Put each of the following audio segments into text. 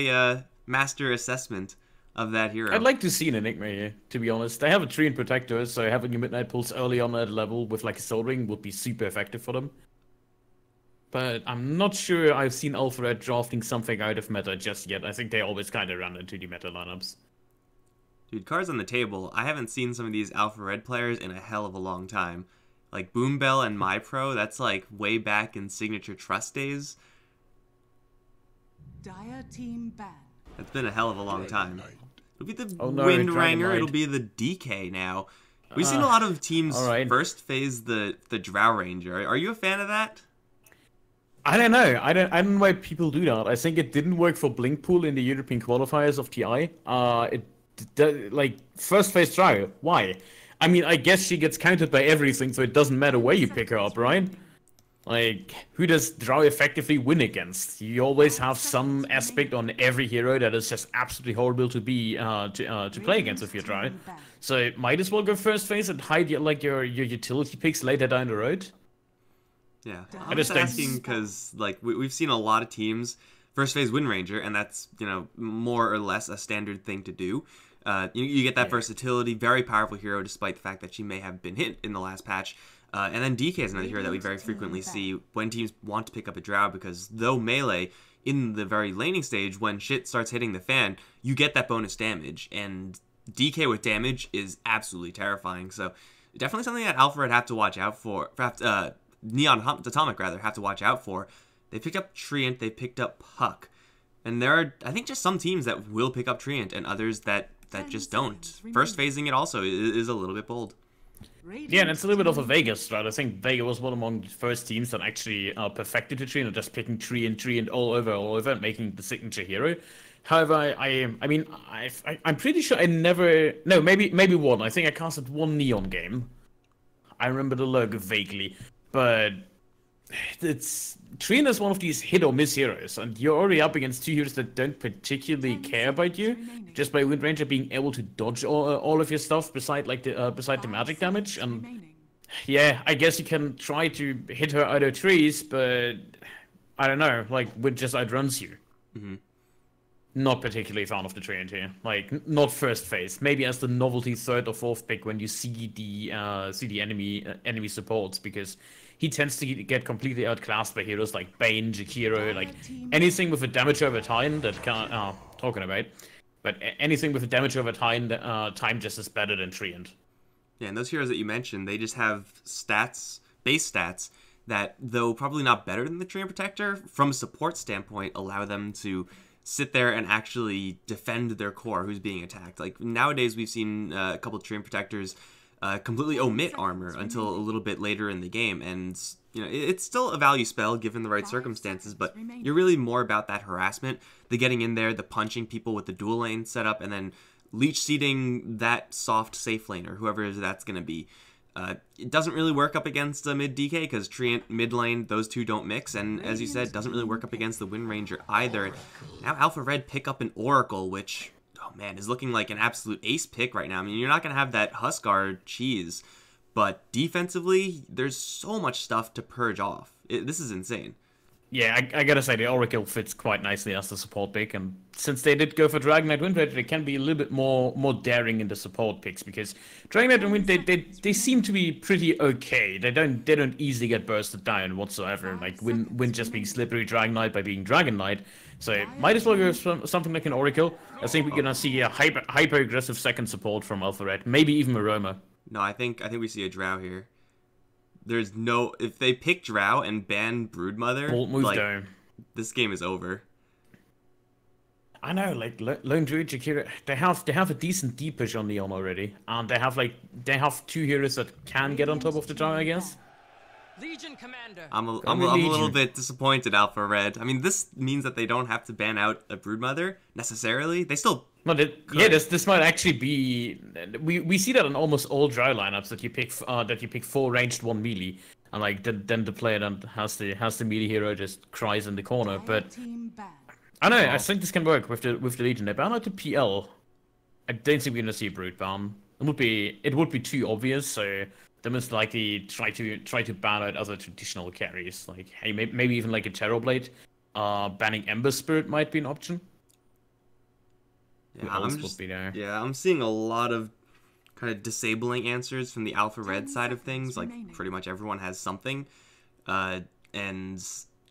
a master assessment of that I'd hero. like to see an Enigma here, to be honest. They have a tree and protector, so having your Midnight Pulse early on at a level with like a Soul Ring would be super effective for them. But I'm not sure I've seen Alpharad drafting something out of meta just yet. I think they always kind of run into the meta lineups. Dude, cards on the table. I haven't seen some of these Alpha Red players in a hell of a long time. Like Boom Bell and My Pro, that's like way back in Signature Trust days. Dire team ban. That's been a hell of a long time. It'll be the Oh no, Wind Dragon Ranger, it'll Knight. be the DK now. We've seen a lot of teams Alright. first phase the Drow Ranger. Are you a fan of that? I don't know. I don't know why people do that. I think it didn't work for Blinkpool in the European qualifiers of TI. Like first phase trial. Why? I mean, I guess she gets counted by everything, so it doesn't matter where you pick her up, right? Like, who does Drow effectively win against? You always have some aspect on every hero that is just absolutely horrible to be to play against if you're Drow. So might as well go first phase and hide your utility picks later down the road. Yeah, I I'm just just don't. asking because like we've seen a lot of teams first phase Wind Ranger, and that's more or less a standard thing to do. You get that versatility, very powerful hero, despite the fact that she may have been hit in the last patch. And then DK is another hero that we very frequently see when teams want to pick up a Drow, because though melee in the very laning stage, when shit starts hitting the fan, you get that bonus damage, and DK with damage is absolutely terrifying. So definitely something that Alpha Red have to watch out for. Neon Atomic rather have to watch out for. They picked up Treant, they picked up Puck, and there are I think just some teams that will pick up Treant and others that just don't. First phasing it also is a little bit bold. Yeah, and it's a little bit of a Vegas strat. I think Vega was one among the first teams that actually perfected the tree and just picking tree and all over, and making the signature hero. However, I'm pretty sure I never. No, maybe one. I think I casted one Neon game. I remember the logo vaguely, but it's Trina is one of these hit or miss heroes, and you're already up against two heroes that don't particularly care about you. Just by Wind Ranger being able to dodge all of your stuff beside the magic damage, and yeah, I guess you can try to hit her out of trees, but I don't know, like Wind just outruns you. Mm-hmm. Not particularly fan of the Treant here. Like, not first phase. Maybe as the novelty third or fourth pick when you see the enemy supports, because he tends to get completely outclassed by heroes like Bane, Jakiro, like anything with a damage over time that can talking about. But anything with a damage over time just is better than Treant. Yeah, and those heroes that you mentioned, they just have base stats that, though probably not better than the Treant Protector, from a support standpoint, allow them to sit there and actually defend their core who's being attacked. Like nowadays, we've seen a couple of Treant Protectors completely omit armor until a little bit later in the game, and it's still a value spell given the right circumstances, but you're really more about that harassment, the getting in there, the punching people with the dual lane setup, and then leech seeding that soft safe laner, whoever that's going to be. It doesn't really work up against a mid DK because Treant mid lane, those two don't mix, and as you said, doesn't really work up against the Wind Ranger either. Now Alpha Red pick up an Oracle, which, oh man, is looking like an absolute ace pick right now. I mean, you're not going to have that Huskar cheese, but defensively, there's so much stuff to purge off. This is insane. Yeah, I gotta say, the Oracle fits quite nicely as the support pick, and since they did go for Dragon Knight Wind Ranger, they can be a little bit more daring in the support picks, because Dragon Knight and Wind, they seem to be pretty okay. They don't easily get bursted down whatsoever, like Wind just being slippery Dragon Knight by being Dragon Knight, so might as well go for something like an Oracle. I think we're gonna see a hyper aggressive second support from Alpha Red, maybe even Aroma. No, I think we see a Drow here. There's no, if they pick Drow and ban Broodmother, Bolt move like down. this game is over. I know, like Lone Druid, Jakira, they have a decent deep push on Neon already, and they have two heroes that can get on top of the Drow, I guess. Legion Commander. I'm a little bit disappointed, Alpha Red. I mean, this means that they don't have to ban out a Broodmother necessarily. They still No, yeah, this might actually be. We see that in almost all Drow lineups that you pick four ranged, one melee, and like then the player that has the melee hero just cries in the corner. But I know, I think this can work with the Legion. They ban out the PL. I don't think we're gonna see a Brood ban. It would be too obvious, so they most likely try to ban out other traditional carries. Like, hey, maybe even like a Terrorblade. Banning Ember Spirit might be an option. who else would be there. Yeah, I'm seeing a lot of kind of disabling answers from the Alpha Red side of things. Like, pretty much everyone has something. And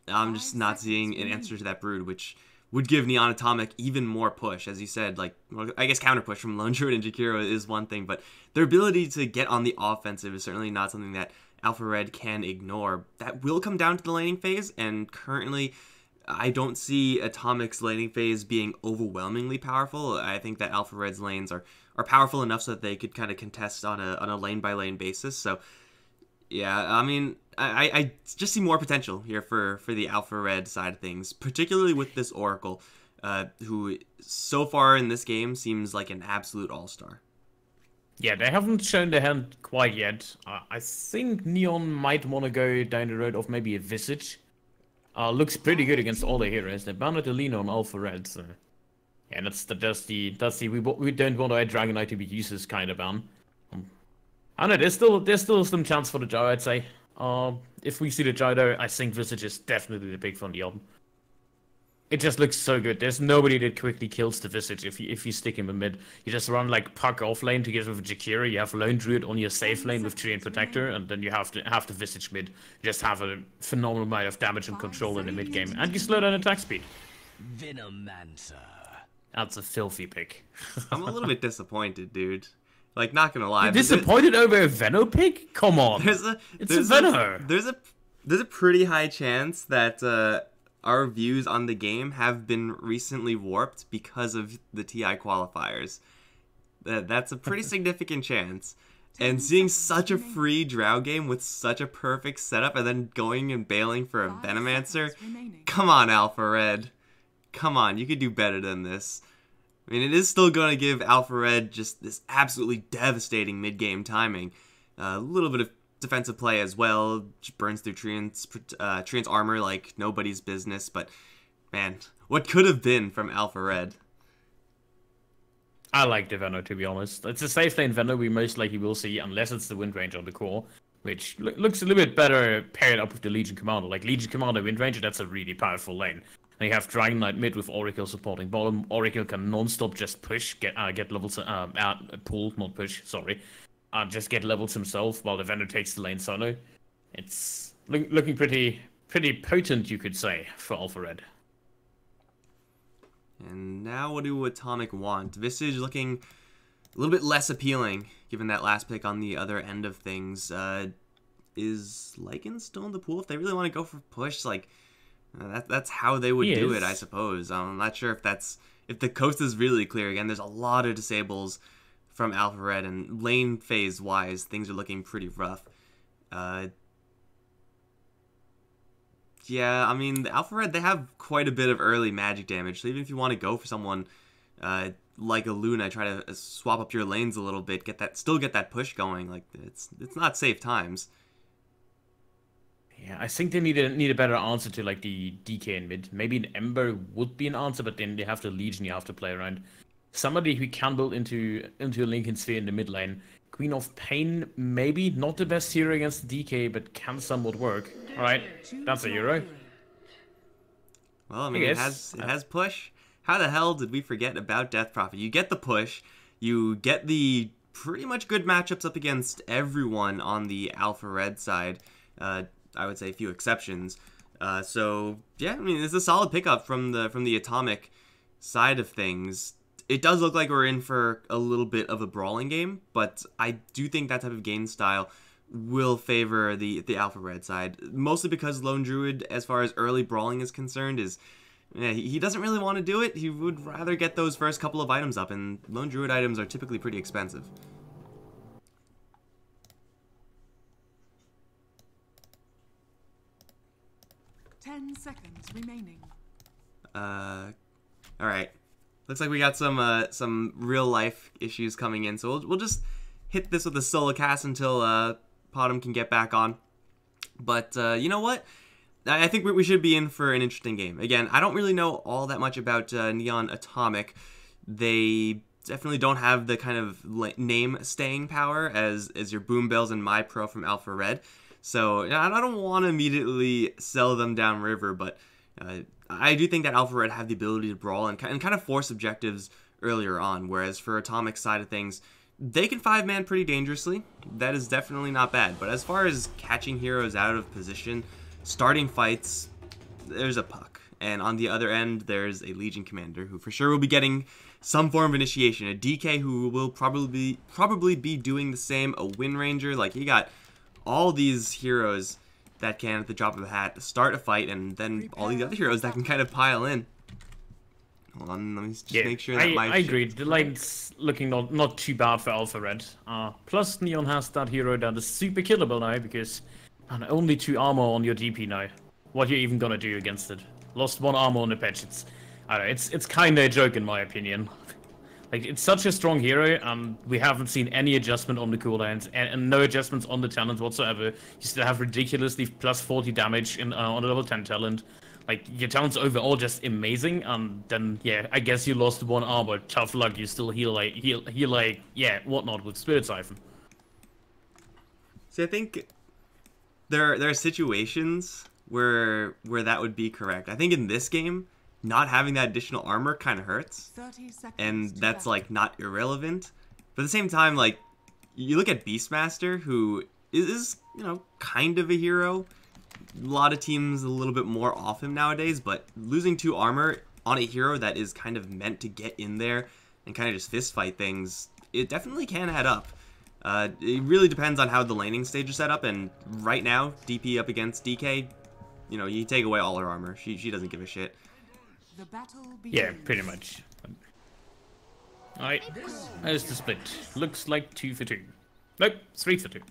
I'm just not seeing an answer to that Brood, which would give Neon Atomic even more push. As you said, like, well, I guess counter push from Lone Druid and Jakiro is one thing, but their ability to get on the offensive is certainly not something that Alpha Red can ignore. That will come down to the laning phase, and currently I don't see Atomic's laning phase being overwhelmingly powerful. I think that Alpha Red's lanes are powerful enough so that they could kind of contest on a lane by lane basis. So yeah, I mean, I just see more potential here for the Alpha Red side of things, particularly with this Oracle, who so far in this game seems like an absolute all-star. Yeah, they haven't shown their hand quite yet. I think Neon might want to go down the road of maybe a Visage. Looks pretty good against all the heroes. They banned Alina on Alpha Red, so yeah, that's the we don't want our Dragon Knight to be useless kind of ban. I know there's still some chance for the Gyro, I'd say. If we see the Gyro, I think Visage is definitely the pick from the album. It just looks so good. There's nobody that quickly kills the Visage if you stick him in mid. You just run like Puck off lane together with Jakiro. You have Lone Druid on your safe lane with Tree and Protector, and then you have the Visage mid. You just have a phenomenal amount of damage and control in the mid game, and you slow down attack speed. Venomancer. That's a filthy pick. I'm a little bit disappointed, dude. Like, not gonna lie. You're disappointed over a Veno pick? Come on. It's a Veno. There's a pretty high chance that our views on the game have been recently warped because of the TI qualifiers. That's a pretty significant chance. And seeing such a free Drow game with such a perfect setup and then going and bailing for a Venomancer, come on, Alpha Red. Come on, you could do better than this. I mean, it is still going to give Alpha Red just this absolutely devastating mid-game timing. A little bit of defensive play as well. Just burns through Treant's armor like nobody's business. But, man, what could have been from Alpha Red? I like the Veno, to be honest. It's a safe lane Veno we most likely will see, unless it's the Wind Ranger on the core, which looks a little bit better paired up with the Legion Commander. Like, Legion Commander, Wind Ranger, that's a really powerful lane. And you have Dragon Knight mid with Oracle supporting bottom. Oracle can non-stop just push, get levels, pull, not push, sorry. Just get levels himself while the Veno takes the lane solo. It's looking pretty potent, you could say, for Alpha Red. And now what do Atomic want? Visage looking a little bit less appealing, given that last pick on the other end of things. Is Lycan still in the pool? If they really want to go for push, like... That's how they would do it, I suppose. I'm not sure if the coast is really clear. Again, there's a lot of disables from Alpha Red, and lane phase wise, things are looking pretty rough. Yeah, I mean, the Alpha Red, they have quite a bit of early magic damage, so even if you want to go for someone like a Luna, try to swap up your lanes a little bit, still get that push going, like, it's not safe times. Yeah, I think they need a better answer to like the DK in mid. Maybe an Ember would be an answer, but then they have the Legion you have to play around. Somebody who can build into a Lincoln Sphere in the mid lane. Queen of Pain, maybe not the best hero against DK, but can somewhat work. Alright, that's a hero. Well, I mean, it has push. How the hell did we forget about Death Prophet? You get the push, you get the pretty much good matchups up against everyone on the Alpha Red side. I would say a few exceptions. So yeah, I mean, it's a solid pickup from the Atomic side of things. It does look like we're in for a little bit of a brawling game, but I do think that type of game style will favor the Alpha Red side, mostly because Lone Druid, as far as early brawling is concerned, he doesn't really want to do it. He would rather get those first couple of items up, and Lone Druid items are typically pretty expensive. Seconds remaining. All right. Looks like we got some real life issues coming in, so we'll just hit this with a solo cast until Potom can get back on. But you know what? I think we should be in for an interesting game. Again, I don't really know all that much about Neon Atomic. They definitely don't have the kind of name staying power as your Boom Bells and My Pro from Alpha Red. So I don't want to immediately sell them downriver, but I do think that Alpha Red have the ability to brawl and kind of force objectives earlier on. Whereas for Atomic's side of things, they can 5-man pretty dangerously. That is definitely not bad. But as far as catching heroes out of position, starting fights, there's a Puck. And on the other end, there's a Legion Commander who for sure will be getting some form of initiation. A DK who will probably be doing the same. A Wind Ranger. Like, you got all these heroes that can, at the drop of a hat, start a fight, and then all these other heroes that can kind of pile in. Hold on, let me just make sure that I agree. The lane's looking not too bad for Alpha Red. Plus, Neon has that hero that is super killable now, because only 2 armor on your DP now. What are you even gonna do against it? Lost 1 armor on the patch. I don't know, it's kind of a joke in my opinion. Like, it's such a strong hero, and we haven't seen any adjustment on the cooldowns, and no adjustments on the talent whatsoever. You still have ridiculously plus 40 damage on the level 10 talent. Like, your talent's overall just amazing, and then, yeah, I guess you lost 1 armor. Tough luck, you still heal whatnot with Spirit Siphon. See, I think there are situations where that would be correct. I think in this game, not having that additional armor kind of hurts, and that's like not irrelevant. But at the same time, like, you look at Beastmaster, who is kind of a hero. A lot of teams a little bit more off him nowadays, but losing 2 armor on a hero that is kind of meant to get in there and kind of just fist fight things, it definitely can add up. It really depends on how the laning stage is set up, and right now, DP up against DK, you take away all her armor. She doesn't give a shit. Yeah, pretty much. Alright, there's the split. Looks like 2 for 2. Nope, 3 for 2.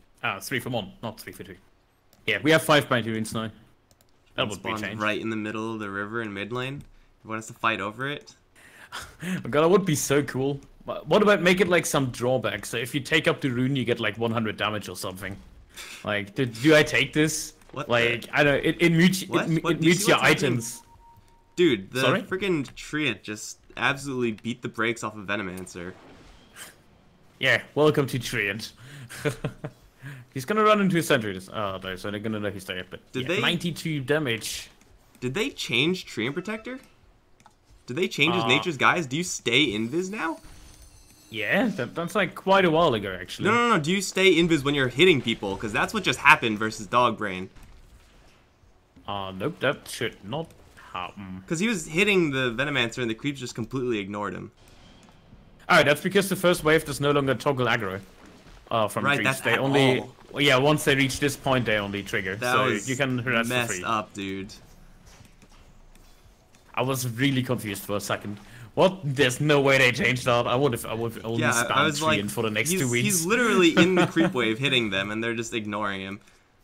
3 for 1, not 3 for 2. Yeah, we have 5 bounty runes now. That would be changed. Right in the middle of the river in mid lane. You want us to fight over it? Oh god, that would be so cool. What about make it like some drawback? So if you take up the rune, you get like 100 damage or something. Like, do I take this? What? Like, I don't know, it mutes your items. Dude, the freaking Treant just absolutely beat the brakes off of Venomancer. Yeah, welcome to Treant. He's gonna run into his sentries. Oh no, so they're gonna know he's there. But did they 92 damage? Did they change Treant Protector? Did they change his Nature's Guise? Do you stay invis now? Yeah, that's like quite a while ago actually. No. Do you stay invis when you're hitting people? Because that's what just happened versus Dogbrain. Nope, that should not happen. Because he was hitting the Venomancer and the creeps just completely ignored him. Alright, that's because the first wave does no longer toggle aggro. From right, creeps. that's they only. Well, yeah, once they reach this point, they only trigger. That so was you can harass messed for free. up, dude. I was really confused for a second. What? There's no way they changed that. I would have only spammed like, for the next 2 weeks. He's literally in the creep wave hitting them, and they're just ignoring him.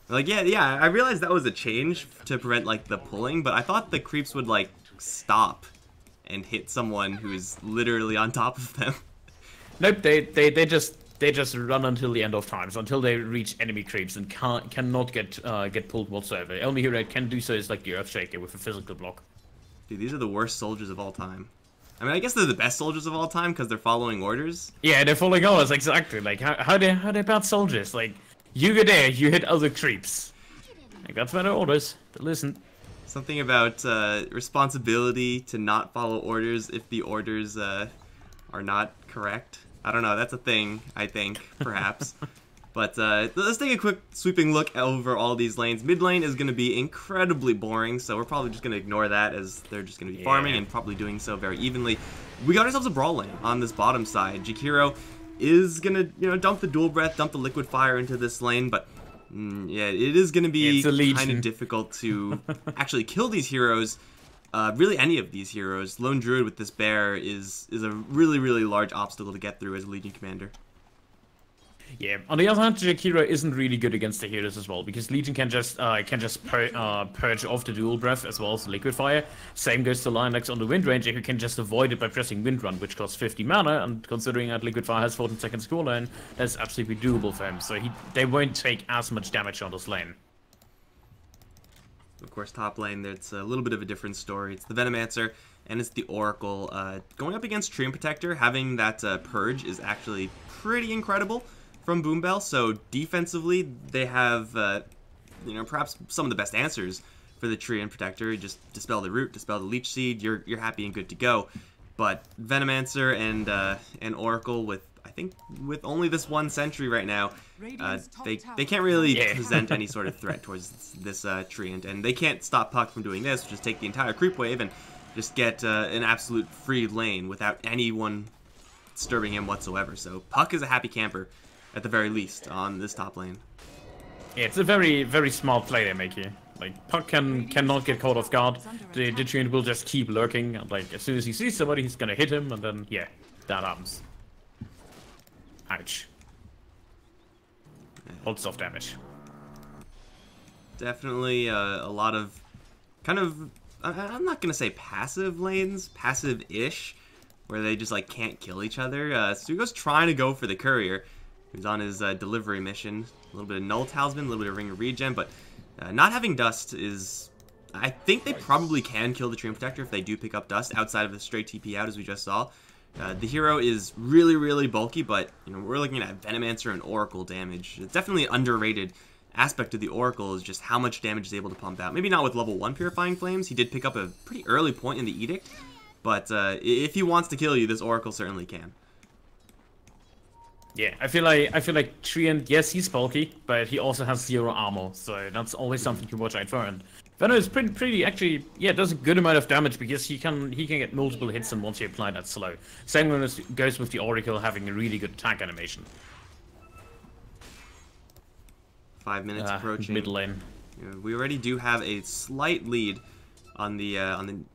Like, yeah, I realized that was a change to prevent, like, the pulling, but I thought the creeps would, like, stop and hit someone who's literally on top of them. Nope, they just run until the end of times, until they reach enemy creeps and cannot get pulled whatsoever. The only hero that can do so is, like, the Earthshaker with a physical block. Dude, these are the worst soldiers of all time. I mean, I guess they're the best soldiers of all time because they're following orders. Yeah, they're following orders, exactly. Like, how they bad soldiers? Like, you go there, you hit other creeps. Like, that's better orders. But listen. Something about responsibility to not follow orders if the orders are not correct. I don't know, that's a thing, I think, perhaps. But let's take a quick sweeping look over all these lanes. Mid lane is going to be incredibly boring, so we're probably just going to ignore that as they're just going to be farming and probably doing so very evenly. We got ourselves a brawl lane on this bottom side. Jakiro is going to, dump the dual breath, dump the liquid fire into this lane, but yeah, it is going to be kind of difficult to actually kill these heroes. Really any of these heroes. Lone Druid with this bear is a really, really large obstacle to get through as a Legion Commander. Yeah, on the other hand, Jakiro isn't really good against the heroes as well, because Legion can just purge off the dual breath as well as the liquid fire. Same goes to Lionlex on the Wind Ranger, who can just avoid it by pressing Wind Run, which costs 50 mana, and considering that liquid fire has 14 seconds cooldown, that's absolutely doable for him. So they won't take as much damage on this lane. Of course, top lane, it's a little bit of a different story. It's the Venomancer, and it's the Oracle. Going up against Treant Protector, having that Purge is actually pretty incredible from Boombell. So defensively, they have, perhaps some of the best answers for the Treant Protector. You just dispel the root, dispel the Leech Seed, you're happy and good to go. But Venomancer and Oracle with, I think, with only this one sentry right now, they can't really present any sort of threat towards this Treant, and they can't stop Puck from doing this, which is take the entire creep wave and just get an absolute free lane without anyone disturbing him whatsoever. So Puck is a happy camper, at the very least, on this top lane. Yeah, it's a very, very smart play they make here. Like, Puck cannot get caught off guard. The Treant will just keep lurking, and like, as soon as he sees somebody, he's gonna hit him, and then, yeah, that happens. Ouch. Lots of damage. Definitely a lot of kind of, I'm not gonna say passive lanes, passive-ish, where they just like can't kill each other. So he goes trying to go for the courier, who's on his delivery mission. A little bit of Null Talisman, a little bit of Ring of Regen, but not having Dust is, I think they probably can kill the Treant Protector if they do pick up Dust outside of a straight TP out, as we just saw. The hero is really, really bulky, but you know, we're looking at Venomancer and Oracle damage. It's definitely an underrated aspect of the Oracle is just how much damage he's able to pump out. Maybe not with level 1 Purifying Flames. He did pick up a pretty early point in the Edict, but if he wants to kill you, this Oracle certainly can. Yeah, I feel like Treant, yes, he's bulky, but he also has 0 armor, so that's always something to watch out for. And Venom is pretty actually, yeah, does a good amount of damage because he can get multiple hits and once you apply that slow. Same goes with the Oracle having a really good attack animation. 5 minutes approaching. Mid lane. We already do have a slight lead on the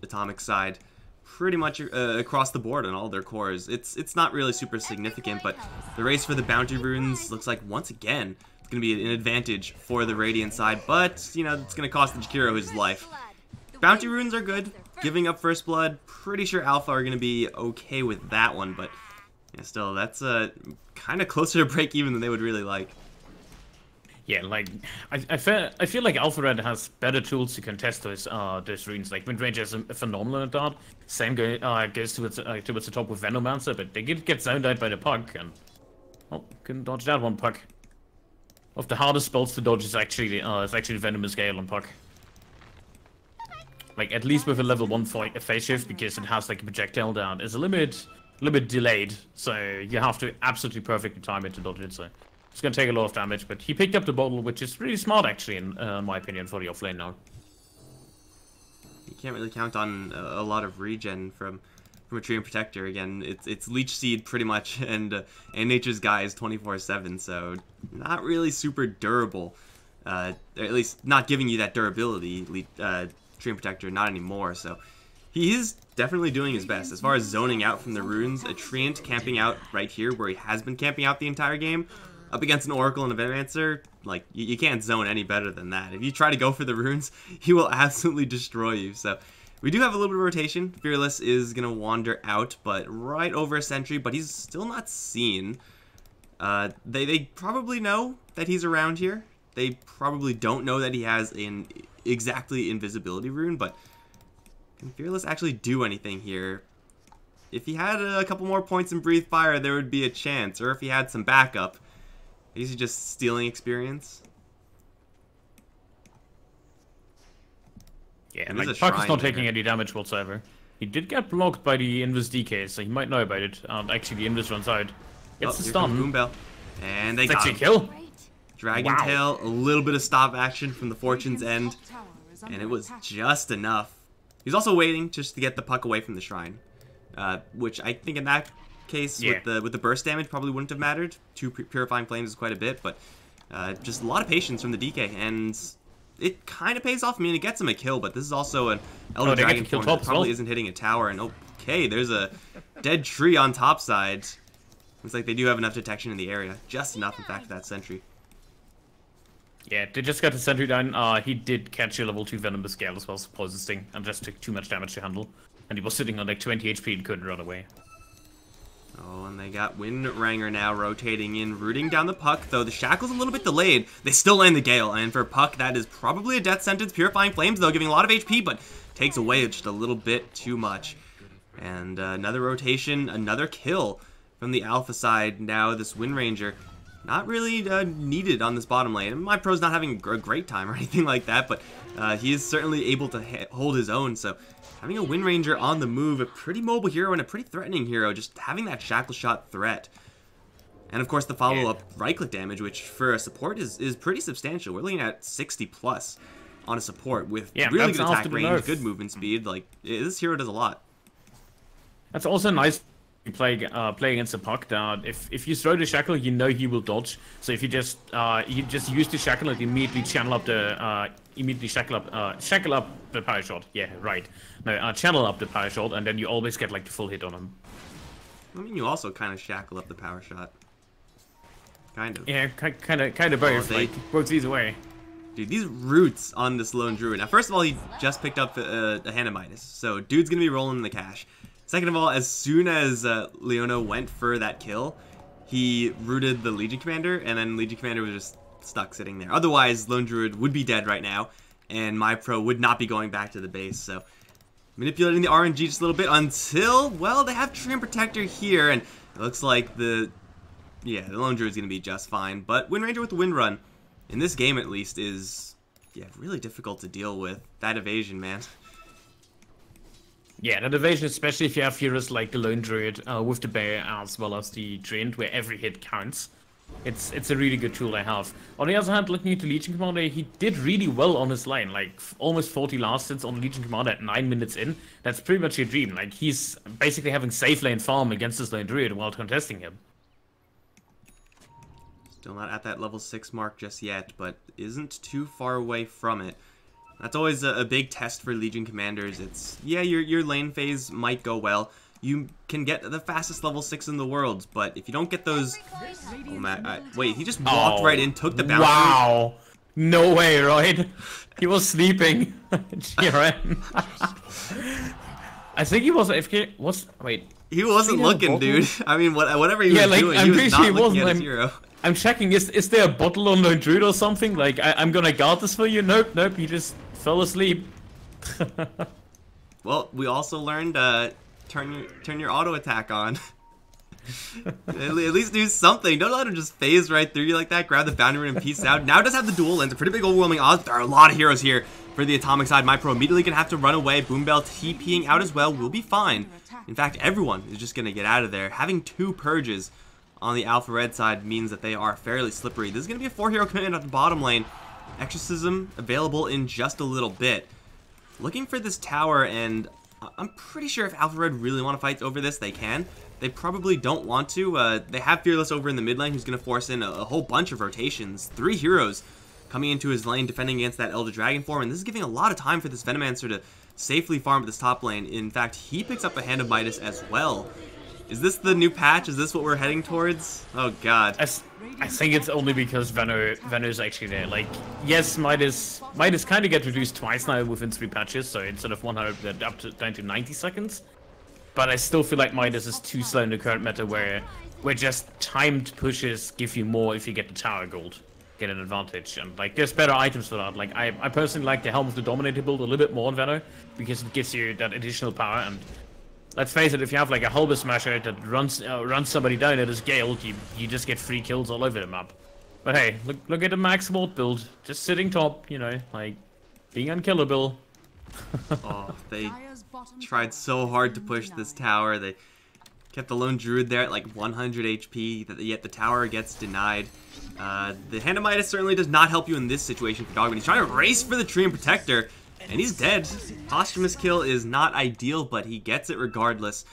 Atomic side, pretty much across the board on all their cores. It's not really super significant, but the race for the bounty runes looks like once again it's going to be an advantage for the Radiant side, but you know, it's going to cost the Jakiro his life. Bounty runes are good. Giving up First Blood, pretty sure Alpha are going to be okay with that one, but yeah, still, that's kind of closer to break even than they would really like. Yeah, like I feel like Alpha Red has better tools to contest those runes. Like Windranger is phenomenal at that. Same goes towards the top with Venomancer, but they get zoned out by the Puck, and oh, couldn't dodge that one, Puck. Of the hardest spells to dodge is actually Venomous Gale on Puck. Like at least with a level 1 phase shift, because it has like a projectile down, is a little bit delayed, so you have to absolutely perfectly time it to dodge it. So it's gonna take a lot of damage, but he picked up the bottle, which is really smart actually, in my opinion, for the offlane now. You can't really count on a lot of regen from a Treant Protector. Again, it's Leech Seed pretty much, and Nature's Guy is 24/7, so not really super durable. At least not giving you that durability. Treant Protector, not anymore. So he is definitely doing his best as far as zoning out from the runes. A Treant camping out right here, where he has been camping out the entire game, up against an Oracle and a Venomancer, like, you can't zone any better than that. If you try to go for the runes, he will absolutely destroy you. So we do have a little bit of rotation. Fearless is going to wander out, but right over a sentry, but he's still not seen. They probably know that he's around here. They probably don't know that he has an exactly invisibility rune, but can Fearless actually do anything here? If he had a couple more points in Breathe Fire, there would be a chance, or if he had some backup. Is he just stealing experience? Yeah, and like Puck is not taking any damage whatsoever. He did get blocked by the Invis DK, so he might know about it. Actually, the Invis runs out. Gets the stun. Boom Bell. And they got him. Kill. Dragon Tail, a little bit of stop action from the Fortune's End, and it was just enough. He's also waiting just to get the Puck away from the Shrine, which I think in that case with the burst damage probably wouldn't have mattered. 2 Purifying Flames is quite a bit, but just a lot of patience from the DK, and it kind of pays off. I mean, it gets him a kill, but this is also an Elder Dragon form that probably isn't hitting a tower, and okay, there's a dead tree on top side. Looks like they do have enough detection in the area, just enough in fact for that sentry. Yeah, they just got the sentry down. He did catch a level 2 Venomous Gale as well, Poison Sting, and just took too much damage to handle. And he was sitting on like 20 HP and couldn't run away. Oh, and they got Windranger now rotating in, rooting down the Puck, though the Shackle's a little bit delayed. They still land the Gale, and for Puck, that is probably a death sentence. Purifying Flames, though, giving a lot of HP, but takes away just a little bit too much. And another rotation, another kill from the Alpha side. Now this Windranger not really needed on this bottom lane. And my pro's not having a great time or anything like that, but he is certainly able to hold his own. So having a Wind Ranger on the move, a pretty mobile hero and a pretty threatening hero, just having that shackle shot threat. And of course the follow-up right-click damage, which for a support is pretty substantial. We're looking at 60 plus on a support with really good attack range, good movement speed. Like, this hero does a lot. That's also nice to play against a puck that if you throw the shackle, you know he will dodge. So if you just use the shackle and immediately channel up the shackle up the power shot. Yeah, right. No, channel up the power shot, and then you always get like the full hit on him. I mean, you also kind of shackle up the power shot. Kind of. Yeah, kind of both. Like, works either way. Dude, these roots on this lone druid. Now, first of all, he just picked up a Hand of Midas, so dude's gonna be rolling in the cash. Second of all, as soon as Leona went for that kill, he rooted the Legion Commander, and then Legion Commander was just stuck sitting there. Otherwise, lone druid would be dead right now, and my pro would not be going back to the base. So manipulating the RNG just a little bit until, well, they have Treant Protector here, and it looks like the lone druid's gonna be just fine. But Wind Ranger with the Wind Run, in this game at least, is really difficult to deal with. That evasion, man. Yeah, that evasion, especially if you have heroes like the Lone Druid with the Bear as well as the Treant, where every hit counts. It's a really good tool I have. On the other hand, looking at the Legion Commander, he did really well on his lane, like almost 40 last hits on Legion Commander at 9 minutes in. That's pretty much your dream. Like, he's basically having safe lane farm against this Lone Druid while contesting him. Still not at that level 6 mark just yet, but isn't too far away from it. That's always a big test for Legion Commanders. It's, your lane phase might go well. You can get the fastest level 6 in the world, but if you don't get those... Oh, man. Wait, he just walked right in, took the bounty. Wow. No way, right? He was sleeping. GRN. I think he was AFK. Wait. He wasn't looking, dude. I mean, whatever he was doing, he was not looking at his hero. I'm checking, is there a bottle on Lone Druid or something? Like, I'm gonna guard this for you? Nope, he just fell asleep. Well, we also learned, turn your auto attack on. At least do something. Don't let him just phase right through you like that. Grab the boundary rune and peace out. Now it does have the dual lens. A pretty big overwhelming odds. There are a lot of heroes here for the atomic side. My pro immediately gonna have to run away. Boombell TPing out as well. We'll be fine. In fact, everyone is just gonna get out of there. Having 2 purges on the Alpha Red side means that they are fairly slippery. This is going to be a 4-hero commitment at the bottom lane. Exorcism available in just a little bit. Looking for this tower, and I'm pretty sure if Alpha Red really want to fight over this, they can. They probably don't want to. They have Fearless over in the mid lane, who's going to force in a whole bunch of rotations. 3 heroes coming into his lane, defending against that Elder Dragon form, and this is giving a lot of time for this Venomancer to safely farm at this top lane. In fact, he picks up a Hand of Midas as well. Is this the new patch? Is this what we're heading towards? Oh god. I think it's only because Veno's actually there. Like, yes, Midas kind of get reduced twice now within 3 patches, so instead of 100, down to 90 seconds. But I still feel like Midas is too slow in the current meta, where just timed pushes give you more if you get the tower gold, get an advantage. And like, there's better items for that. Like, I personally like the Helm of the Dominator build a little bit more on Veno, because it gives you that additional power. And let's face it, if you have like a Hulber Smasher that runs somebody down at his Gale, you just get free kills all over the map. But hey, look at the Max Volt build, just sitting top, you know, like being unkillable. Oh, they tried so hard to push this tower. They kept the Lone Druid there at like 100 HP, yet the tower gets denied. The Hand of Midas certainly does not help you in this situation for Dogman. He's trying to race for the Treant Protector, and he's dead. Posthumous kill is not ideal, but he gets it regardless.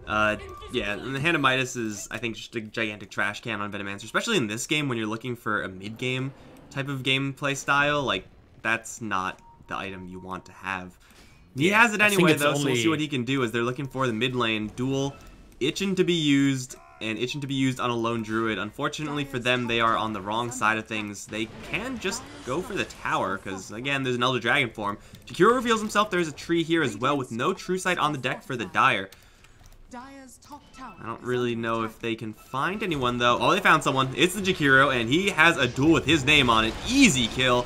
Yeah, and the Hand of Midas is, I think, just a gigantic trash can on Venomancer, especially in this game when you're looking for a mid-game type of gameplay style. Like, that's not the item you want to have. He has it anyway, though, so we'll see what he can do as they're looking for the mid lane duel. Itching to be used, and itching to be used on a Lone Druid. Unfortunately for them, they are on the wrong side of things. They can just go for the tower, because, again, there's an Elder Dragon form. Jakiro reveals himself. There's a tree here as well, with no True Sight on the deck for the Dire. I don't really know if they can find anyone, though. Oh, they found someone. It's the Jakiro, and he has a duel with his name on it. Easy kill.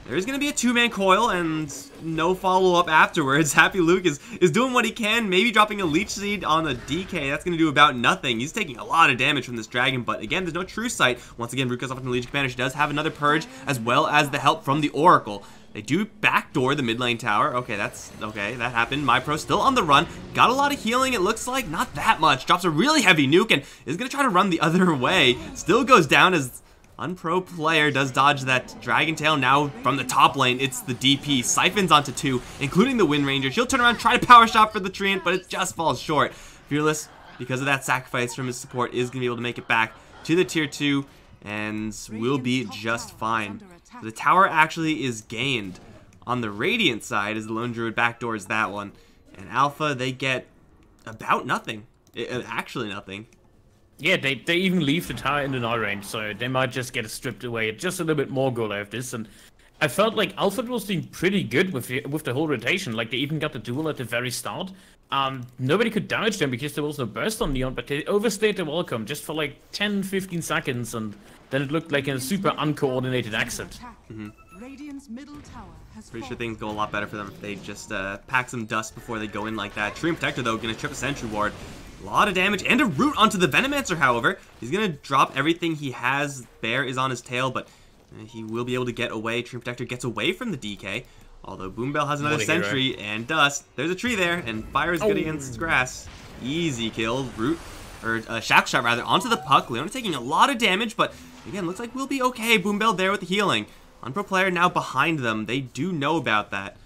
There's going to be a two-man coil and no follow-up afterwards. Happy Luke is doing what he can, maybe dropping a Leech Seed on a DK. That's going to do about nothing. He's taking a lot of damage from this dragon, but again, there's no true sight. Once again, Root goes off from the Legion Commander. She does have another Purge, as well as the help from the Oracle. They do backdoor the mid lane tower. Okay, that happened. MyPro still on the run. Got a lot of healing, it looks like. Not that much. Drops a really heavy nuke and is going to try to run the other way. Still goes down as Unpro player does dodge that Dragon Tail. Now from the top lane, it's the DP. Siphons onto 2, including the Wind Ranger. She'll turn around, try to power shot for the Treant, but it just falls short. Fearless, because of that sacrifice from his support, is going to be able to make it back to the tier 2 and will be just fine. The tower actually is gained on the Radiant side as the Lone Druid backdoors that one. And Alpha, they get about nothing. Actually nothing. Yeah, they even leave the tower in deny range, so they might just get stripped away. Just a little bit more goal out of this, and I felt like Alpha was doing pretty good with the whole rotation. Like, they even got the duel at the very start. Nobody could damage them because there was no burst on Neon, but they overstayed their welcome just for like 10-15 seconds, and then it looked like a super uncoordinated exit. Pretty sure things go a lot better for them if they just pack some dust before they go in like that. Treant Protector, though, gonna trip a Sentry Ward. A lot of damage and a root onto the Venomancer, however. He's going to drop everything he has. Bear is on his tail, but he will be able to get away. Treant Protector gets away from the DK. Although Boombell has another Sentry and Dust. There's a tree there, and Fire is good against grass. Easy kill. Root, or Shackle Shot rather, onto the puck. Leona taking a lot of damage, but again, looks like we'll be okay. Boombell there with the healing. Unpro player now behind them. They do know about that.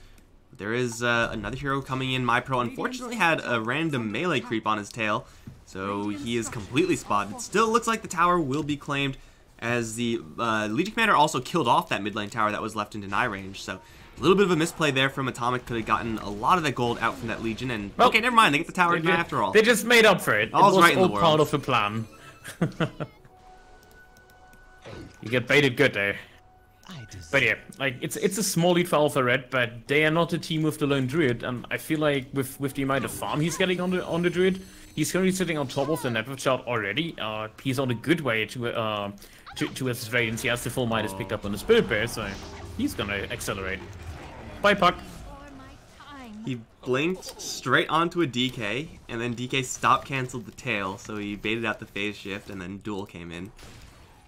There is another hero coming in. MyPro unfortunately had a random melee creep on his tail, so he is completely spotted. Still looks like the tower will be claimed, as the Legion Commander also killed off that mid lane tower that was left in deny range. So a little bit of a misplay there from Atomic. Could have gotten a lot of that gold out from that Legion, and okay, never mind. They get the tower again after all. They just made up for it. All's right in the all world. part of the plan. You get baited good there. But yeah, like it's a small lead for Alpha Red, but they are not a team with the Lone Druid, and I feel like with the amount of farm he's getting on the Druid, he's currently sitting on top of the network chart already. He's on a good way to his Radiance. He has the full Midas picked up on the Spirit Bear, so he's gonna accelerate. Bye, Puck. He blinked straight onto a DK, and then DK stop canceled the tail, so he baited out the phase shift, and then Duel came in.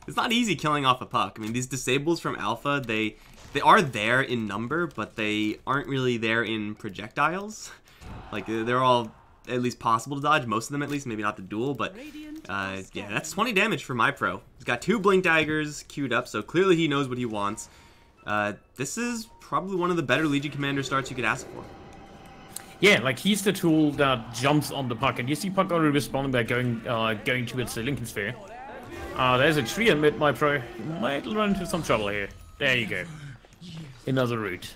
It's not easy killing off a puck. I mean, these disables from Alpha, they are there in number, but they aren't really there in projectiles. Like, they're all at least possible to dodge, most of them at least, maybe not the Duel, but yeah, that's 20 damage for MyPro. He's got 2 Blink Daggers queued up, so clearly he knows what he wants. This is probably one of the better Legion Commander starts you could ask for. Yeah, like he's the tool that jumps on the puck, and you see Puck already responding by going towards the Lincoln Sphere. There's a tree in mid, MyPro. You might run into some trouble here. There you go. Another route.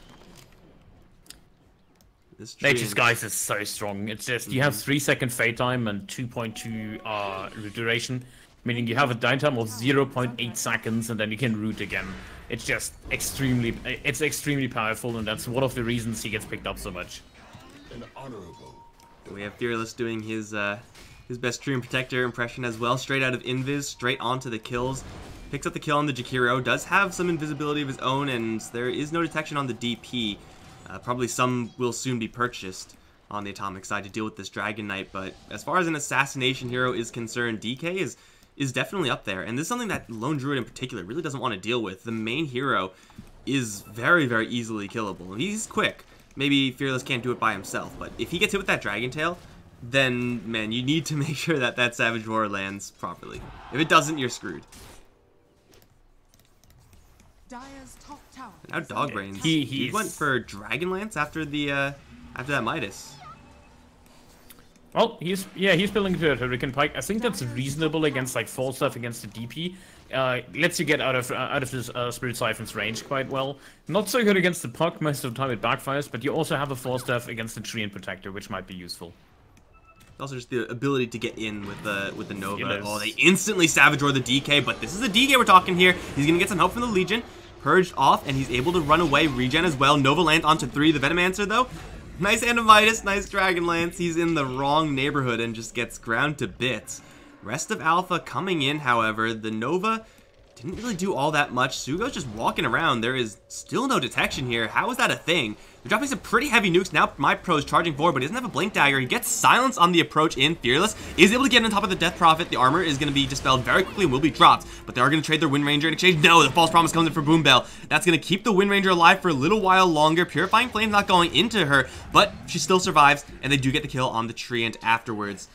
Nature's Guise is so strong. It's just, you have 3-second fade time and 2.2 root duration, meaning you have a downtime of 0.8 seconds and then you can root again. It's just extremely powerful, and that's one of the reasons he gets picked up so much. We have Fearless doing his best Treant Protector impression as well, straight out of Invis, straight onto the kills. Picks up the kill on the Jakiro, does have some invisibility of his own, and there is no detection on the DP. Probably some will soon be purchased on the Atomic side to deal with this Dragon Knight, but as far as an assassination hero is concerned, DK is definitely up there, and this is something that Lone Druid in particular really doesn't want to deal with. The main hero is very, very easily killable. He's quick. Maybe Fearless can't do it by himself, but if he gets hit with that Dragon Tail, then, man, you need to make sure that that Savage Roar lands properly. If it doesn't, you're screwed. Now Dogbrains. He went for Dragonlance after that Midas. Well, he's building to a Hurricane Pike. I think that's reasonable against like 4 stuff against the DP. Lets you get out of this Spirit Siphon's range quite well. Not so good against the Puck. Most of the time it backfires, but you also have a 4 stuff against the Treant Protector, which might be useful. Also, just the ability to get in with the Nova. Oh, they instantly Savage Roar the DK, but this is the DK we're talking here. He's gonna get some help from the Legion. Purged off, and he's able to run away, regen as well. Nova lands onto 3, the Venomancer, though. Nice Midas, nice Dragonlance. He's in the wrong neighborhood and just gets ground to bits. Rest of Alpha coming in, however. The Nova didn't really do all that much. Sugo's just walking around. There is still no detection here. How is that a thing? They're dropping some pretty heavy nukes. Now My Pro is charging forward, but he doesn't have a Blink Dagger. He gets silence on the approach in. Fearless is able to get on top of the Death Prophet. The armor is going to be dispelled very quickly and will be dropped, but they are going to trade their Wind Ranger in exchange. No, the False Promise comes in for Boom Bell. That's going to keep the Wind Ranger alive for a little while longer. Purifying Flame's not going into her, but she still survives, and they do get the kill on the Treant afterwards.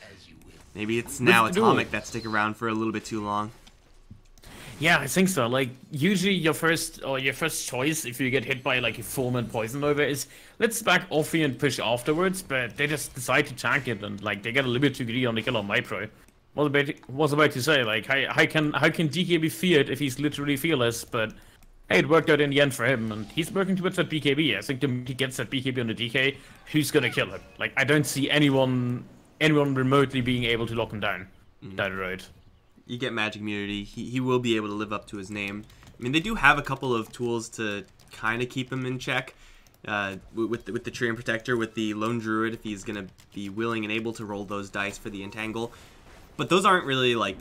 Maybe it's now Atomic that stick around for a little bit too long. Yeah, I think so. Like, usually your first choice if you get hit by like a full-man Poison Nova is let's back off here and push afterwards, but they just decide to tank it and like they get a little bit too greedy on the kill on MyPro. Was about to say, like, how can DK be feared if he's literally fearless? But hey, it worked out in the end for him, and he's working towards that BKB. I think the moment he gets that BKB on the DK, who's gonna kill him? Like, I don't see anyone remotely being able to lock him down down the road. You get Magic Immunity, he will be able to live up to his name. I mean, they do have a couple of tools to kind of keep him in check. With the Treant Protector, with the Lone Druid, if he's going to be willing and able to roll those dice for the Entangle. But those aren't really, like,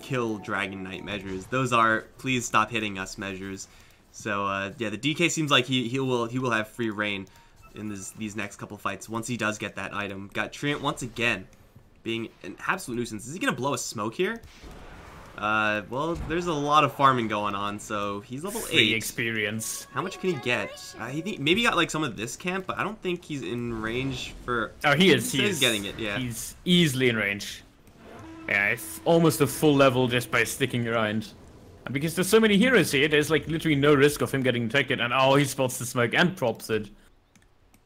kill Dragon Knight measures. Those are, please stop hitting us measures. So, yeah, the DK seems like he will have free reign in these next couple fights once he does get that item. Got Treant once again being an absolute nuisance. Is he going to blow a smoke here? Well, there's a lot of farming going on, so he's level 8. Free experience. How much can he get? He maybe got like some of this camp, but I don't think he's in range for... Oh, he is. He's getting it, yeah. He's easily in range. Yeah, it's almost a full level just by sticking around. And because there's so many heroes here, there's like literally no risk of him getting detected, and oh, he spots the smoke and props it.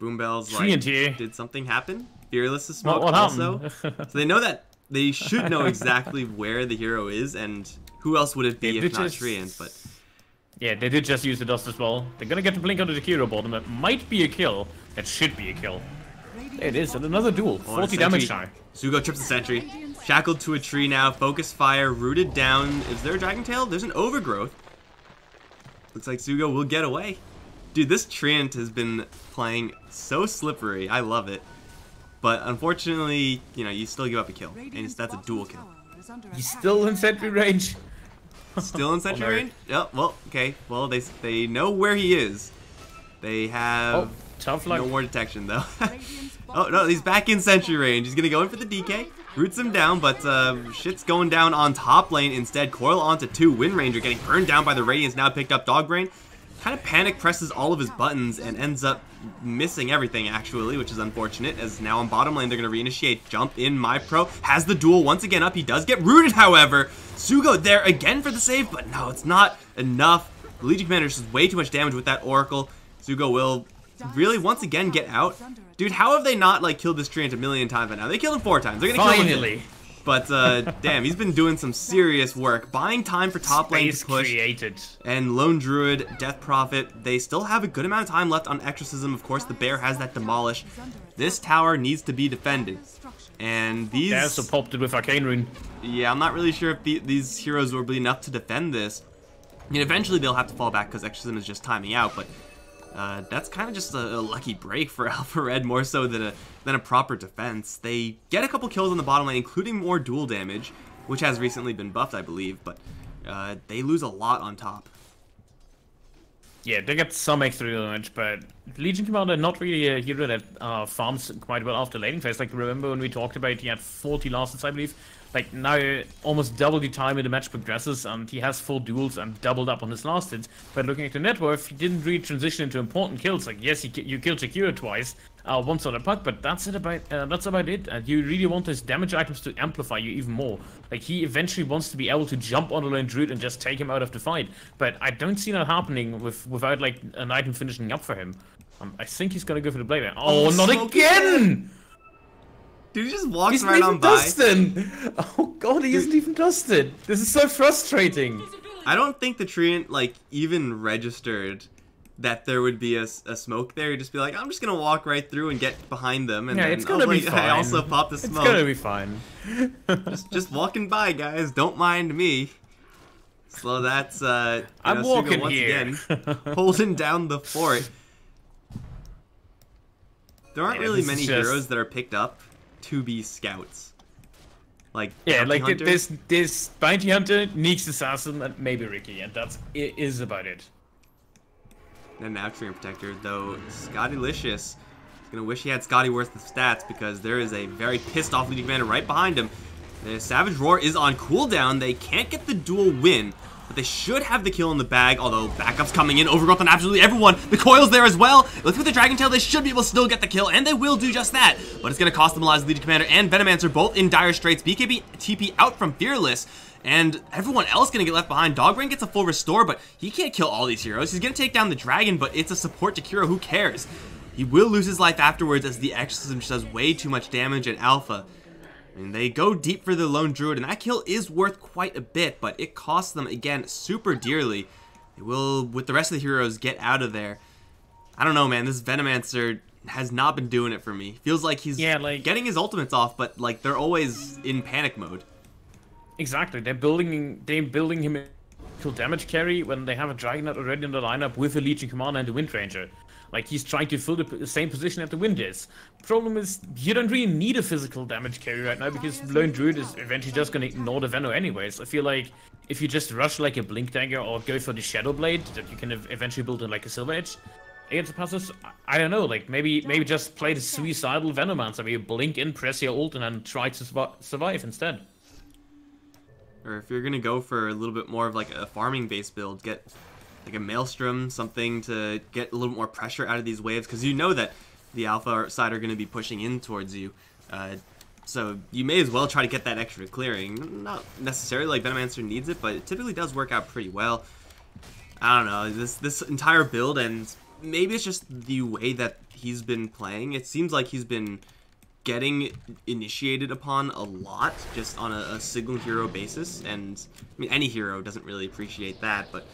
Boom Bell's like, did something happen? Fearless is smoke also. So they know that they should know exactly where the hero is, and who else would it be if not Treant, but... Yeah, they did just use the dust as well. They're gonna get to blink onto the hero bottom. That might be a kill. That should be a kill. It is, and another duel. 40 damage now. Sugo trips the sentry. Shackled to a tree now. Focus fire. Rooted down. Is there a Dragon Tail? There's an Overgrowth. Looks like Sugo will get away. Dude, this Treant has been playing so slippery. I love it. But unfortunately, you know, you still give up a kill. And that's a dual kill. He's still in sentry range. Still in sentry range? Yep, well, okay. Well, they know where he is. They have tough luck. No more detection, though. Oh, no, he's back in sentry range. He's going to go in for the DK. Roots him down, but shit's going down on top lane instead. Coil onto 2. Wind Ranger getting burned down by the Radiance. Now picked up Dogbrain. Kind of panic presses all of his buttons and ends up missing everything, actually, which is unfortunate, as now on bottom lane they're going to reinitiate. Jump in. MyPro has the duel once again up. He does get rooted, however. Sugo there again for the save, but no, it's not enough. The Legion Commander does way too much damage with that Oracle. Sugo will really once again get out. Dude, how have they not like killed this Treant a million times by now? They killed him 4 times. They're going to kill him again. But, damn, he's been doing some serious work. Buying time for top lane to push. Created. And Lone Druid, Death Prophet, they still have a good amount of time left on Exorcism. Of course, the Bear has that Demolish. This tower needs to be defended. And these... Yeah, so popped it with Arcane Rune. Yeah, I'm not really sure if these heroes will be enough to defend this. I mean, eventually they'll have to fall back because Exorcism is just timing out, but... that's kind of just a lucky break for Alpha Red, more so than a proper defense. They get a couple kills on the bottom lane, including more dual damage, which has recently been buffed, I believe, but they lose a lot on top. Yeah, they get some extra damage, but Legion Commander not really a hero that farms quite well after laning phase. Like, remember when we talked about he had 40 losses, I believe? Like, now almost double the time in the match progresses, and he has 4 duels and doubled up on his last hits. But looking at the net worth, he didn't really transition into important kills. Like, yes, you killed Shakira twice, once on a puck, but that's about it. And you really want his damage items to amplify you even more. Like, he eventually wants to be able to jump on a lone druid and just take him out of the fight. But I don't see that happening without, like, an item finishing up for him. I think he's gonna go for the blade. Oh, not again! Dude, he just walks right on by. Dustin. Oh god, he isn't even dusted. This is so frustrating. I don't think the Treant, like, even registered that there would be a smoke there. He'd just be like, I'm just gonna walk right through and get behind them. And yeah, then, it's gonna be fine. I also popped the smoke. It's gonna be fine. just walking by, guys. Don't mind me. So that's, I'm walking once here. Again, holding down the fort. There aren't really many heroes that are picked up to be scouts. like Yeah, bounty like hunter. this bounty hunter, Neeks assassin, and maybe Ricky, and it is about it. And now Treant Protector, though Scotty Licious is gonna wish he had Scotty worth the stats because there is a very pissed off leading commander right behind him. The Savage Roar is on cooldown. They can't get the dual win, but they should have the kill in the bag, although backup's coming in. Overgrowth on absolutely everyone. The Coil's there as well. Let's with the Dragon Tail, they should be able to still get the kill, and they will do just that. But it's going to cost them lives. Leading Commander and Venomancer both in dire straits. BKB TP out from Fearless, and everyone else going to get left behind. Dogbrain gets a full restore, but he can't kill all these heroes. He's going to take down the Dragon, but it's a support to Kiro. Who cares? He will lose his life afterwards as the Exorcism just does way too much damage in Alpha. And they go deep for the Lone Druid, and that kill is worth quite a bit, but it costs them, again, super dearly. They will, with the rest of the heroes, get out of there. I don't know, man. This Venomancer has not been doing it for me. Feels like he's getting his ultimates off, but like they're always in panic mode. Exactly. They're building him into damage carry when they have a Dragonaut already in the lineup with a Legion Commander and a Wind Ranger. Like, he's trying to fill the same position that the Wind is. Problem is, you don't really need a physical damage carry right now because Lone Druid is eventually just gonna ignore the Veno anyways. I feel like if you just rush like a Blink Dagger or go for the Shadow Blade that you can eventually build in like a Silver Edge against the passives, I don't know, like maybe just play the suicidal Venomancer where you blink in, press your ult, and then try to survive instead. Or if you're gonna go for a little bit more of like a farming based build, get like a Maelstrom, something to get a little more pressure out of these waves, because you know that the Alpha side are going to be pushing in towards you. So you may as well try to get that extra clearing. Not necessarily like Venomancer needs it, but it typically does work out pretty well. I don't know, this entire build, and maybe it's just the way that he's been playing. It seems like he's been getting initiated upon a lot, just on a single hero basis, and I mean, any hero doesn't really appreciate that, but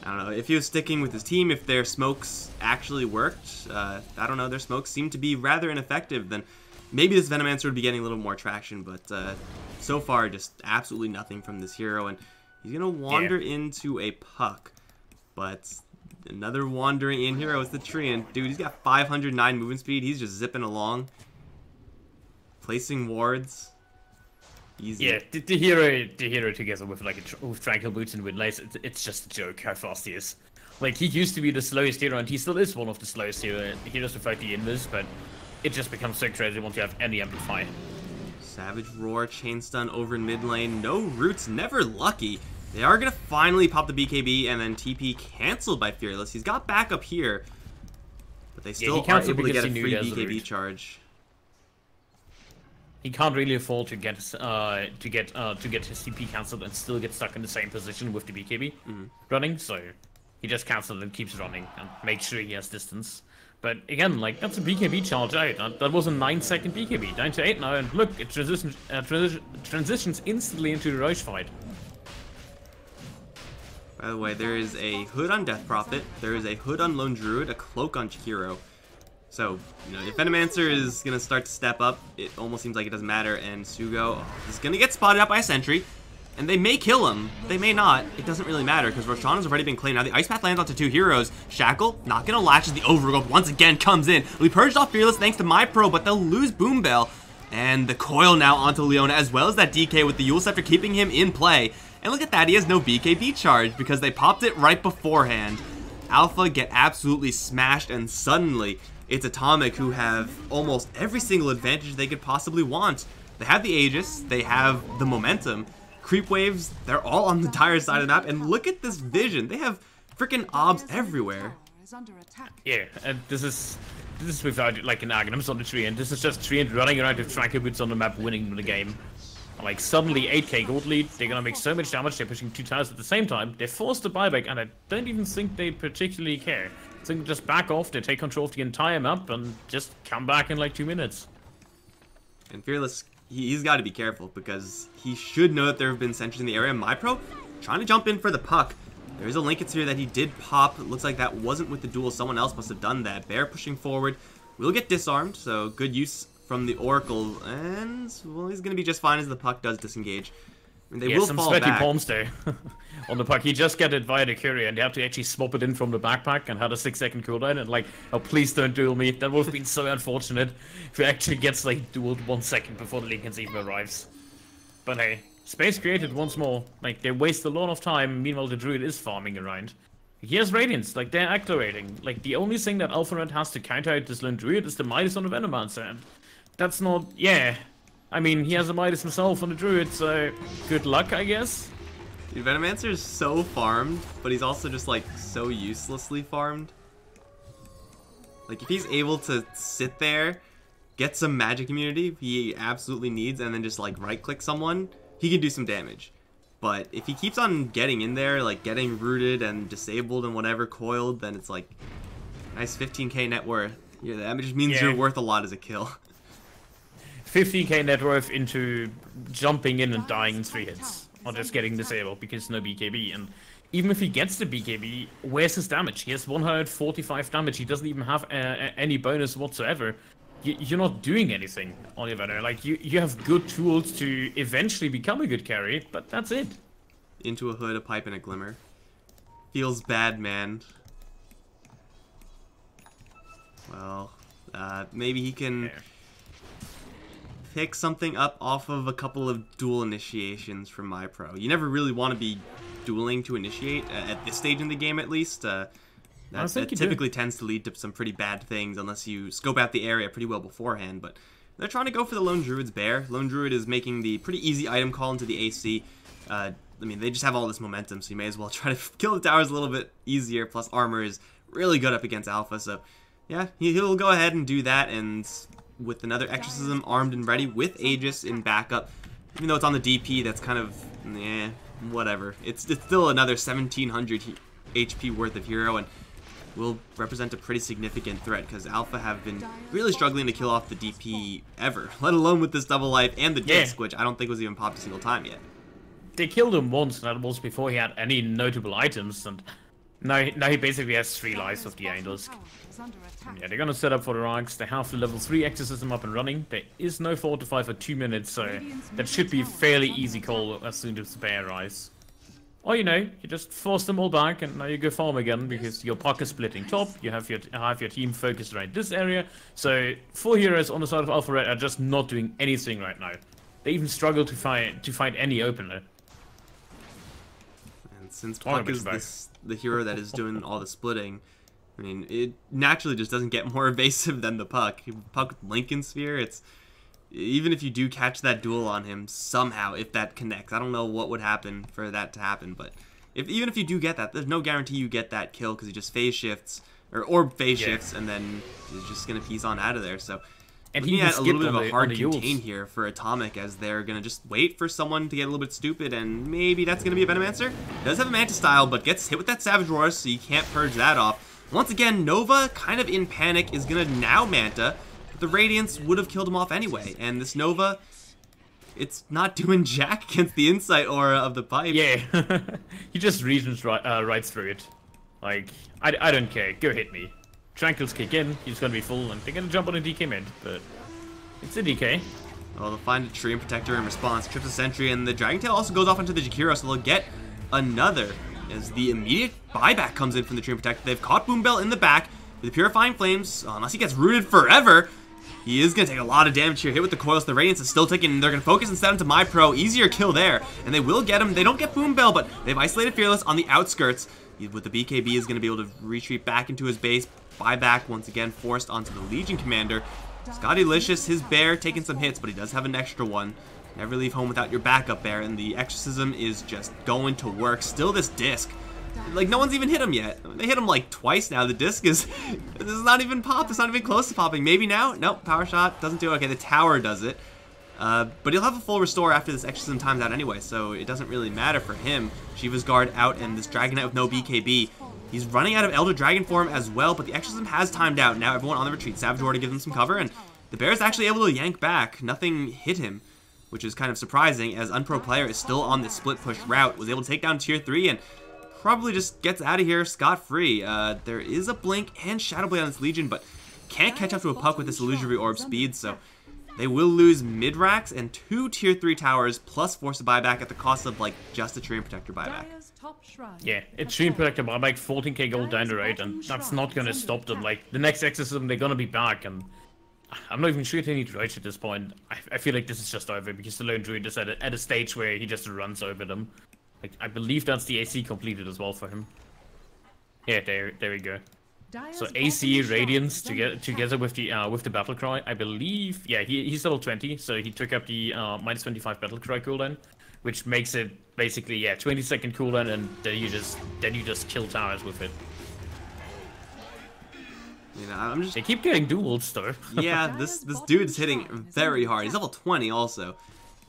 I don't know, if he was sticking with his team, if their smokes actually worked, I don't know, their smokes seem to be rather ineffective, then maybe this Venomancer would be getting a little more traction, but so far, just absolutely nothing from this hero, and he's going to wander into a Puck, but another wandering in hero is the Treant. Dude, he's got 509 movement speed, he's just zipping along, placing wards. Easy. Yeah, the hero together with like with Tranquil Boots and Windlace, it's just a joke how fast he is. Like, he used to be the slowest hero, and he still is one of the slowest heroes to fight the Invis, but it just becomes so crazy once you have any Amplify. Savage Roar, Chain Stun over in mid lane, no roots, never lucky. They are going to finally pop the BKB, and then TP canceled by Fearless. He's got backup here, but they still are able to get a free BKB charge. He can't really afford to get his TP cancelled and still get stuck in the same position with the BKB running, so he just cancels and keeps running and makes sure he has distance. But again, like, that's a BKB charge out. That was a 9-second BKB, down to 8 now, and look, it transitions instantly into the Roche fight. By the way, there is a hood on Death Prophet, there is a hood on Lone Druid, a cloak on Chikiro. So, you know, if Venomancer is going to start to step up, it almost seems like it doesn't matter, and Sugo is going to get spotted out by a sentry, and they may kill him, they may not, it doesn't really matter, because Roshan has already been claimed. Now the Ice Path lands onto 2 heroes, Shackle, not going to latch as the Overgrowth once again comes in. We purged off Fearless thanks to my pro, but they'll lose Boom Bell, and the Coil now onto Leona, as well as that DK with the Yule Scepter keeping him in play. And look at that, he has no BKB charge, because they popped it right beforehand. Alpha get absolutely smashed, and suddenly it's Atomic who have almost every single advantage they could possibly want. They have the Aegis, they have the momentum, creep waves, they're all on the dire side of the map, and look at this vision. They have freaking obs everywhere. Yeah, and this is without like an Aghanims on the tree, and this is just Treant running around with Tranquil Boots on the map winning the game. Like, suddenly 8k gold lead, they're gonna make so much damage, they're pushing 2 towers at the same time, they're forced to buyback, and I don't even think they particularly care. So they can just back off, they take control of the entire map, and just come back in like 2 minutes. And Fearless, he's got to be careful, because he should know that there have been sentries in the area. MyPro trying to jump in for the Puck. There is a Linkets here that he did pop. It looks like that wasn't with the duel, someone else must have done that. Bear pushing forward, will get disarmed, so good use from the Oracle, and, well, he's going to be just fine as the Puck does disengage. I mean, they will some fall sweaty back. palms there on the Puck. He just got it via the courier, and they have to actually swap it in from the backpack and had a 6-second cooldown, and like, oh, please don't duel me. That would have been so unfortunate if he actually gets like dueled 1 second before the Linkens even arrives. But hey, space created once more. Like, they waste a lot of time, meanwhile the druid is farming around. He has Radiance, like, they're accelerating. Like, the only thing that Alpha Red has to counter out this lone druid is the Midas on the Venomancer, and that's not... yeah. I mean, he has a Midas himself on the druid, so good luck, I guess. Dude, Venomancer is so farmed, but he's also just, like, so uselessly farmed. Like, if he's able to sit there, get some magic immunity he absolutely needs, and then just, like, right-click someone, he can do some damage. But if he keeps on getting in there, like, getting rooted and disabled and whatever, coiled, then it's, like, nice 15k net worth. Yeah, that just means you're worth a lot as a kill. 15k net worth into jumping in and dying in 3 hits. Or just getting disabled because no BKB. And even if he gets the BKB, where's his damage? He has 145 damage. He doesn't even have any bonus whatsoever. You're not doing anything, Oliver. Like, you have good tools to eventually become a good carry, but that's it. Into a hood, a pipe, and a glimmer. Feels bad, man. Well, maybe he can pick something up off of a couple of dual initiations from my pro. You never really want to be dueling to initiate, at this stage in the game at least. That typically tends to lead to some pretty bad things unless you scope out the area pretty well beforehand, but they're trying to go for the Lone Druid's Bear. Lone Druid is making the pretty easy item call into the AC. I mean, they just have all this momentum, so you may as well try to kill the towers a little bit easier, plus armor is really good up against Alpha, so yeah, he'll go ahead and do that, and with another Exorcism armed and ready with Aegis in backup, even though it's on the DP, that's kind of, whatever. It's still another 1700 HP worth of hero, and will represent a pretty significant threat, because Alpha have been really struggling to kill off the DP ever, let alone with this double life and the disc, which I don't think was even popped a single time yet. They killed him once, and that was before he had any notable items, and now he basically has 3 lives of the Angels. Yeah, they're gonna set up for the ranks. They have the level 3 Exorcism up and running. There is no fortify for 2 minutes, so that should be a fairly easy call as soon as the bear arrives. Or, you know, you just force them all back, and now you go farm again, because your puck is splitting top, you have your team focused around this area, so 4 heroes on the side of Alpha Red are just not doing anything right now. They even struggle to find any opener. And since Puck is the hero that is doing all the splitting, I mean, it naturally just doesn't get more evasive than the Puck. Puck with Lincoln Sphere, it's... even if you do catch that duel on him, somehow, if that connects, I don't know what would happen for that to happen, but even if you do get that, there's no guarantee you get that kill, because he just phase shifts, or phase shifts, and then he's just going to piece on out of there, so... And he had a little bit of a hard contain here for Atomic, as they're going to just wait for someone to get a little bit stupid, and maybe that's going to be a Venomancer. Does have a Manta style, but gets hit with that Savage Roar, so you can't purge that off. Once again, Nova, kind of in panic, is going to now Manta. The Radiance would have killed him off anyway, and this Nova, it's not doing jack against the Insight aura of the pipe. Yeah, he just reasons right through it. Like, I don't care, go hit me. Tranquils kick in, he's gonna be full, and they're gonna jump on a DK mid, but it's a DK. Well, they'll find a Tree and Protector in response, trips a Sentry, and the Dragon Tail also goes off into the Jakiro, so they'll get another, as the immediate buyback comes in from the Tree and Protector. They've caught Boombell in the back with the Purifying Flames, unless he gets rooted forever. He is going to take a lot of damage here. Hit with the coils. The Radiance is still taking. They're going to focus instead into My Pro. Easier kill there. And they will get him. They don't get Boombell, but they've isolated Fearless on the outskirts. With the BKB, is going to be able to retreat back into his base. Buyback once again forced onto the Legion Commander. Scotty-licious, his bear, taking some hits, but he does have an extra one. Never leave home without your backup bear. And the Exorcism is just going to work. Still this disc. Like, no one's even hit him yet. They hit him like twice now. The disc is... this is not even popped. It's not even close to popping. Maybe now? Nope. Power shot doesn't do it. Okay, the tower does it. But he'll have a full restore after this Exorcism times out anyway, so it doesn't really matter for him. Shiva's Guard out, and this Dragonite with no BKB. He's running out of Elder Dragon form as well, but the Exorcism has timed out. Now everyone on the retreat. Savage Roar to give them some cover, and the Bear is actually able to yank back. Nothing hit him, which is kind of surprising, as Unpro Player is still on this split push route. Was able to take down Tier 3, and probably just gets out of here scot-free. There is a Blink and Shadow Blade on this Legion, but can't catch up to a Puck with this Illusory Orb speed, so they will lose mid-racks and 2 Tier 3 towers, plus force a buyback at the cost of, like, just a Tree and Protector buyback. Yeah, it's Tree and Protector buyback, 14k gold down the road, and that's not gonna stop them. Like, the next Exorcism, they're gonna be back, and I'm not even sure if they need Roach at this point. I feel like this is just over because the Lone Druid is at a stage where he just runs over them. Like, I believe that's the AC completed as well for him. Yeah, there we go. So AC Radiance together with the Battle Cry, I believe. Yeah, he's level 20, so he took up the minus 25 Battle Cry cooldown, which makes it basically 20-second cooldown, and then you just kill towers with it. You know, they keep getting duels though. Yeah, this dude's hitting very hard. He's level 20 also.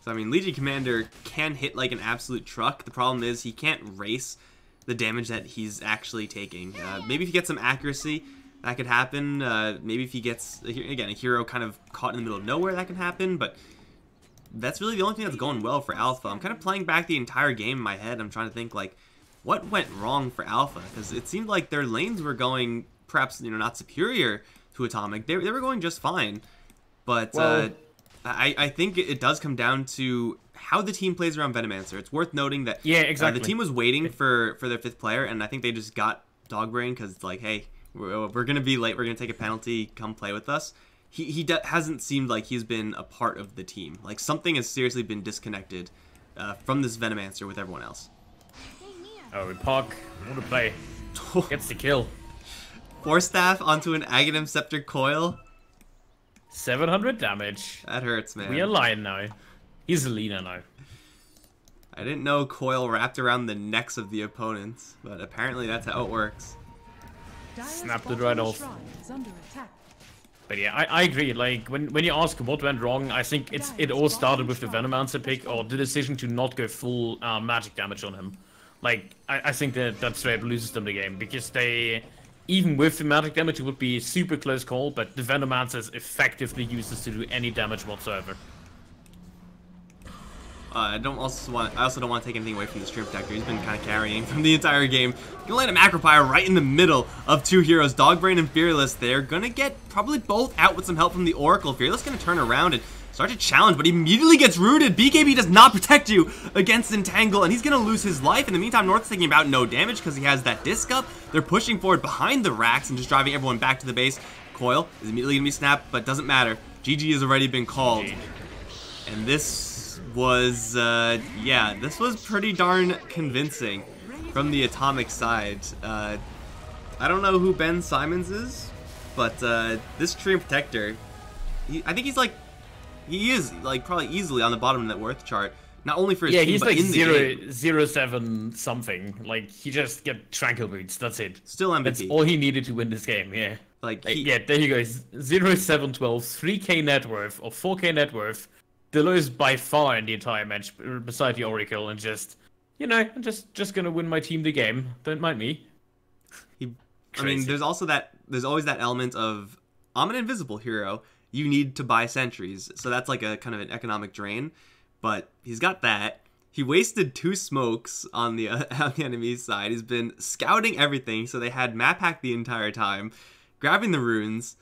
So I mean, Legion Commander can hit like an absolute truck. The problem is he can't race the damage that he's actually taking. Maybe if he gets some accuracy, that could happen. Maybe if he gets, again, a hero kind of caught in the middle of nowhere, that can happen. But that's really the only thing that's going well for Alpha. I'm kind of playing back the entire game in my head. I'm trying to think, like, what went wrong for Alpha? Because it seemed like their lanes were going, perhaps, you know, not superior to Atomic. They were going just fine. But well, I think it does come down to how the team plays around Venomancer. It's worth noting that the team was waiting for their 5th player, and I think they just got Dogbrain because, like, hey, we're going to be late. We're going to take a penalty. Come play with us. He hasn't seemed like he's been a part of the team. Like, something has seriously been disconnected from this Venomancer with everyone else. Oh, Park, what a play. Gets the kill. Force Staff onto an Aghanim Scepter Coil. 700 damage. That hurts, man. We are lying now. He's a leaner now. I didn't know Coil wrapped around the necks of the opponents, but apparently that's how it works. Snapped it right off. But yeah, I agree. Like, when you ask what went wrong, I think it all started with the Venomancer pick, or the decision to not go full magic damage on him. Like, I think that straight up loses them the game, because they, even with the magic damage, it would be a super close call, but the Venomancer is effectively useless to do any damage whatsoever. I also don't want to take anything away from the Stream Protector. He's been kind of carrying from the entire game. Gonna land a Macropire right in the middle of two heroes, Dogbrain and Fearless. They're gonna get probably both out with some help from the Oracle. Fearless gonna turn around and start to challenge, but he immediately gets rooted. BKB does not protect you against Entangle, and he's gonna lose his life. In the meantime, North's thinking about no damage because he has that disc up. They're pushing forward behind the racks and just driving everyone back to the base. Coil is immediately gonna be snapped, but doesn't matter. GG has already been called. And this was, this was pretty darn convincing from the Atomic side. I don't know who Ben Simons is, but this Stream Protector, I think he is probably easily on the bottom of the net worth chart. Not only for his team, he's but like in the game. 0-7 something. Like, he just get Tranquil Boots, that's it. Still MVP. That's all he needed to win this game, yeah. Yeah, there you go. 0-7-12, 3k net worth, or 4k net worth. The lowest by far in the entire match, beside the Oracle, and just, you know, I'm just gonna win my team the game. Don't mind me. I mean, there's always that element of, I'm an invisible hero. You need to buy sentries, so that's like a kind of an economic drain. But he's got that. He wasted 2 smokes on the enemy's side. He's been scouting everything, so they had map hack the entire time, grabbing the runes.